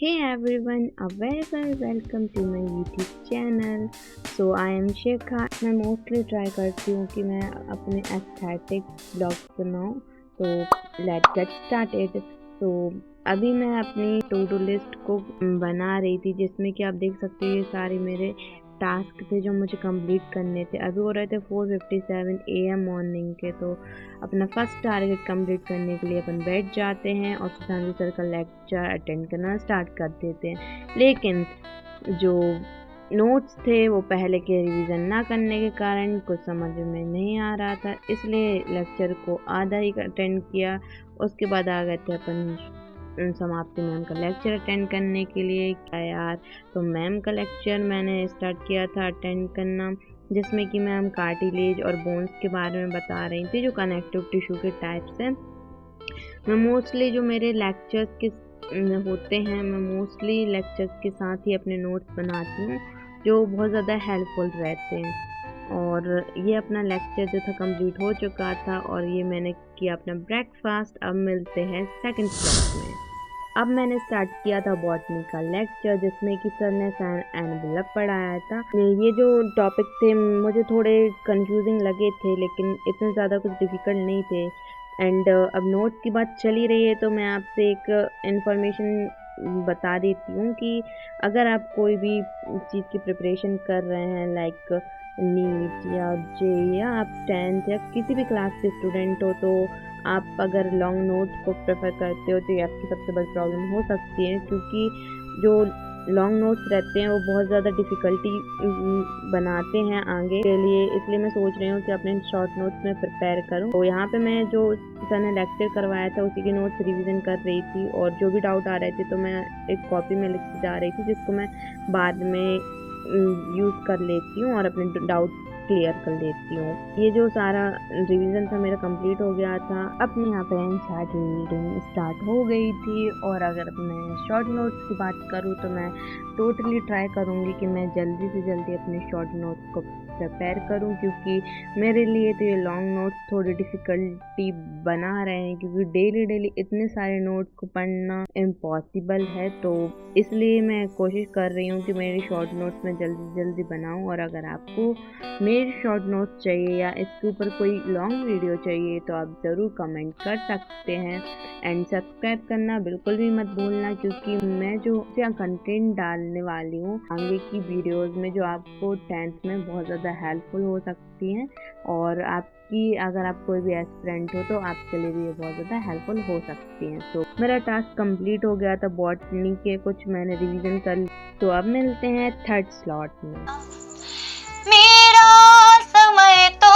Hey everyone, a very welcome to my YouTube channel. So I am Shekha. मैं mostly try करती हूँ कि मैं अपने एस्थेटिक ब्लॉग्स बनाऊँ. तो लेट्स गेट स्टार्टेड. तो अभी मैं अपनी टू डू लिस्ट को बना रही थी, जिसमें कि आप देख सकते हो ये सारे मेरे टास्क थे जो मुझे कंप्लीट करने थे. अभी हो रहे थे 4:57 AM मॉर्निंग के. तो अपना फर्स्ट टारगेट कंप्लीट करने के लिए अपन बैठ जाते हैं और सुधांशु सर का लेक्चर अटेंड करना स्टार्ट कर देते हैं. लेकिन जो नोट्स थे वो पहले के रिवीजन ना करने के कारण कुछ समझ में नहीं आ रहा था, इसलिए लेक्चर को आधा ही अटेंड किया. उसके बाद आ गए थे अपन समाप्ति मैम का लेक्चर अटेंड करने के लिए. क्या यार, तो मैम का लेक्चर मैंने स्टार्ट किया था अटेंड करना, जिसमें कि मैम कार्टिलेज और बोन्स के बारे में बता रही थी, जो कनेक्टिव टिश्यू के टाइप्स हैं. मैं मोस्टली जो मेरे लेक्चर्स के होते हैं, मैं मोस्टली लेक्चर्स के साथ ही अपने नोट्स बनाती हूँ, जो बहुत ज़्यादा हेल्पफुल रहते हैं. और ये अपना लेक्चर जो था कंप्लीट हो चुका था और ये मैंने किया अपना ब्रेकफास्ट. अब मिलते हैं सेकंड स्लॉट में. अब मैंने स्टार्ट किया था बॉटनी का लेक्चर, जिसमें कि सर ने फैन एनवेलप पढ़ाया था. ये जो टॉपिक थे मुझे थोड़े कंफ्यूजिंग लगे थे, लेकिन इतने ज़्यादा कुछ डिफ़िकल्ट नहीं थे. एंड अब नोट्स की बात चली रही है तो मैं आपसे एक इन्फॉर्मेशन बता देती हूँ कि अगर आप कोई भी चीज़ की प्रिपरेशन कर रहे हैं, लाइक नीट या जे या आप 10th या किसी भी क्लास के स्टूडेंट हो, तो आप अगर लॉन्ग नोट्स को प्रेफर करते हो तो ये आपकी सबसे बड़ी प्रॉब्लम हो सकती है, क्योंकि जो लॉन्ग नोट्स रहते हैं वो बहुत ज़्यादा डिफ़िकल्टी बनाते हैं आगे के लिए. इसलिए मैं सोच रही हूँ कि अपने शॉर्ट नोट्स में प्रिपेयर करूँ. तो यहाँ पे मैं जो सर ने लेक्चर करवाया था उसी के नोट्स रिवीजन कर रही थी, और जो भी डाउट आ रहे थे तो मैं एक कॉपी में लिखती जा रही थी, जिसको मैं बाद में यूज़ कर लेती हूँ और अपने डाउट क्लियर कर लेती हूँ. ये जो सारा रिवीजन था मेरा कंप्लीट हो गया था. अपने यहाँ पे एनसीईआरटी रीडिंग स्टार्ट हो गई थी. और अगर मैं शॉर्ट नोट्स की बात करूँ तो मैं टोटली ट्राई करूँगी कि मैं जल्दी से जल्दी अपने शॉर्ट नोट्स को प्रिपेयर करूँ, क्योंकि मेरे लिए तो ये लॉन्ग नोट्स थोड़ी डिफ़िकल्टी बना रहे हैं, क्योंकि डेली इतने सारे नोट्स को पढ़ना इम्पॉसिबल है. तो इसलिए मैं कोशिश कर रही हूँ कि मेरे शॉर्ट नोट्स में जल्दी बनाऊँ. और अगर आपको मेरे शॉर्ट नोट्स चाहिए या इसके ऊपर कोई लॉन्ग वीडियो चाहिए तो आप ज़रूर कमेंट कर सकते हैं. एंड सब्सक्राइब करना बिल्कुल भी मत भूलना, क्योंकि मैं जो कंटेंट डालने वाली हूँ आगे की वीडियोस में, जो आपको 10th में बहुत ज़्यादा हेल्पफुल हो सकती हैं. और आपकी अगर आप कोई भी एस्पिरेंट हो तो आपके लिए भी ये बहुत ज़्यादा हेल्पफुल हो सकती हैं. तो मेरा टास्क कंप्लीट हो गया था बॉटनी के, कुछ मैंने रिवीजन कर. तो अब मिलते हैं थर्ड स्लॉट में. मेरा समय तो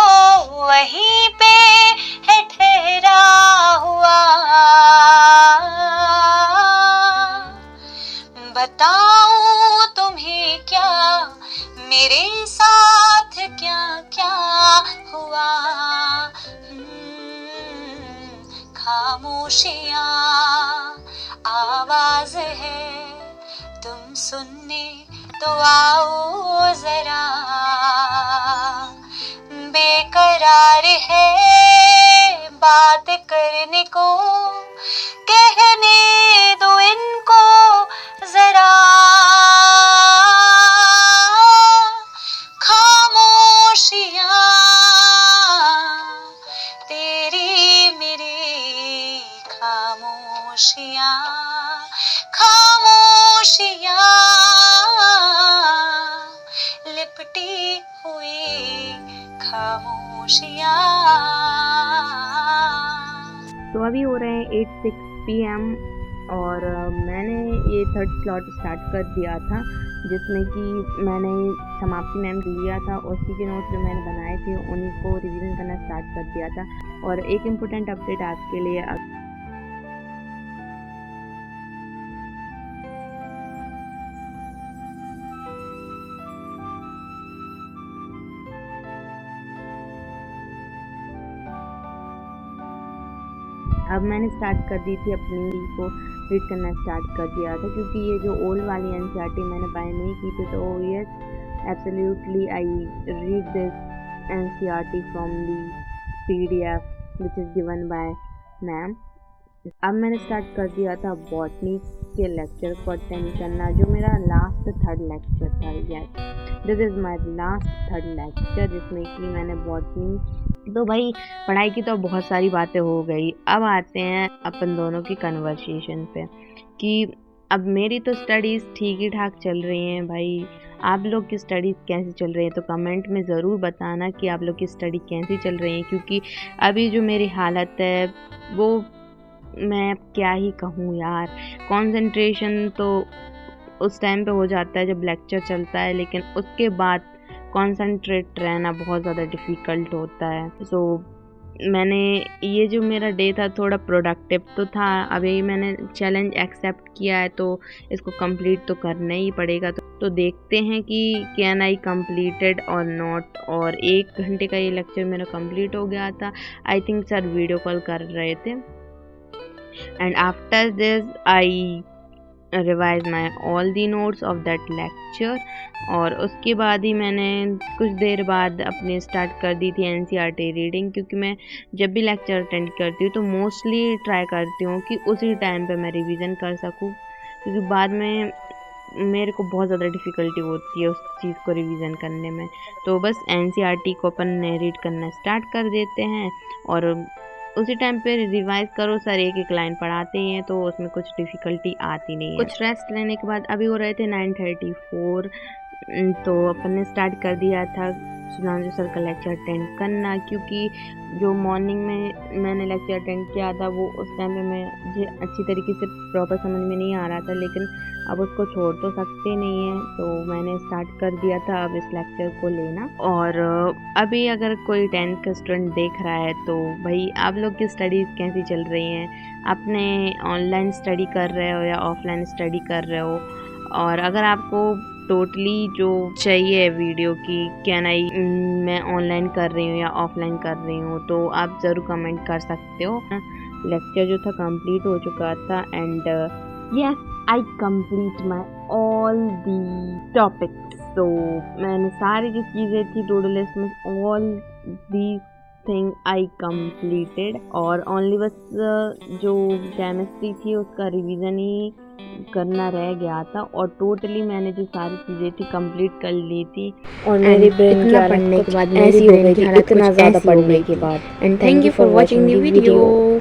वहीं पे है ठहरा हुआ, बताऊं तुम्हें क्या मेरे साथ क्या क्या हुआ. खामोशियां आवाज है, तुम सुनने तो आओ जरा. बेकरार है बात करने को, कहने दो इनको जरा. खामोशियां तेरी मेरी खामोशियां, खामोशियां लिपटी हुई खामोशियां. तो अभी हो रहे हैं 8:06 PM और मैंने ये थर्ड स्लॉट स्टार्ट कर दिया था, जिसमें कि मैंने समाप्ति मैम लिया था. उसी के नोट्स जो मैंने बनाए थे उन्हीं को रिवीजन करना स्टार्ट कर दिया था. और एक इम्पोर्टेंट अपडेट आपके लिए, अब मैंने स्टार्ट कर दी थी अपनी को रीड करना स्टार्ट कर दिया था, क्योंकि ये जो ओल्ड वाली एनसीईआरटी मैंने बाय नहीं की थी. तो yes, absolutely I read this NCERT from the PDF which is given by ma'am. अब मैंने स्टार्ट कर दिया था बॉटनी के लेक्चर को अटेंड करना, जो मेरा लास्ट थर्ड लेक्चर था। Yes, this is my last third lecture जिसमें कि मैंने बॉटनी। तो भाई पढ़ाई की तो बहुत सारी बातें हो गई, अब आते हैं अपन दोनों की कन्वर्सेशन पे कि अब मेरी तो स्टडीज़ ठीक ही ठाक चल रही हैं भाई, आप लोग की स्टडीज़ कैसी चल रही है? तो कमेंट में ज़रूर बताना कि आप लोग की स्टडी कैसी चल रही है, क्योंकि अभी जो मेरी हालत है वो मैं क्या ही कहूँ यार। कंसंट्रेशन तो उस टाइम पे हो जाता है जब लेक्चर चलता है, लेकिन उसके बाद कंसंट्रेट रहना बहुत ज़्यादा डिफ़िकल्ट होता है। सो मैंने ये जो मेरा डे था थोड़ा प्रोडक्टिव तो था, अभी मैंने चैलेंज एक्सेप्ट किया है तो इसको कंप्लीट तो करना ही पड़ेगा। तो देखते हैं कि कैन आई कंप्लीटेड और नॉट। और 1 घंटे का ये लेक्चर मेरा कंप्लीट हो गया था। I think sir video call कर रहे थे। And after this I revise my all the notes of that lecture. और उसके बाद ही मैंने कुछ देर बाद अपने स्टार्ट कर दी थी NCERT रीडिंग, क्योंकि मैं जब भी लेक्चर अटेंड करती हूँ तो मोस्टली ट्राई करती हूँ कि उसी टाइम पे मैं रिवीजन कर सकूँ, क्योंकि बाद में मेरे को बहुत ज़्यादा डिफ़िकल्टी होती है उस चीज़ को रिवीजन करने में। तो बस NCERT को अपन रीड करना स्टार्ट कर देते हैं और उसी टाइम पे रिवाइज करो, सर एक एक लाइन पढ़ाते हैं तो उसमें कुछ डिफ़िकल्टी आती नहीं है। कुछ रेस्ट लेने के बाद अभी हो रहे थे 9:34, तो अपन ने स्टार्ट कर दिया था सुधांशु सर का लेक्चर अटेंड करना, क्योंकि जो मॉर्निंग में मैंने लेक्चर अटेंड किया था वो उस टाइम पे मुझे अच्छी तरीके से प्रॉपर समझ में नहीं आ रहा था, लेकिन अब उसको छोड़ तो सकते नहीं हैं, तो मैंने स्टार्ट कर दिया था अब इस लेक्चर को लेना। और अभी अगर कोई 10th का स्टूडेंट देख रहा है तो भाई आप लोग की स्टडीज़ कैसी चल रही हैं? आपने ऑनलाइन स्टडी कर रहे हो या ऑफलाइन स्टडी कर रहे हो? और अगर आपको टोटली जो चाहिए वीडियो की कैन आई मैं ऑनलाइन कर रही हूँ या ऑफलाइन कर रही हूँ, तो आप ज़रूर कमेंट कर सकते हो। लेक्चर जो था कंप्लीट हो चुका था and yes I complete my all the topics. तो मैंने सारी जो चीज़ें थी टू डू लिस्ट में all the thing I completed, और ओनली बस जो केमिस्ट्री थी उसका रिवीजन ही करना रह गया था, और टोटली मैंने जो सारी चीज़ें थी कंप्लीट कर ली थी। और मेरी ब्रेन की हालत पढ़ने के बाद, मेरी ब्रेन की हालत इतना ज़्यादा पढ़ने के बाद। And thank you for watching the video.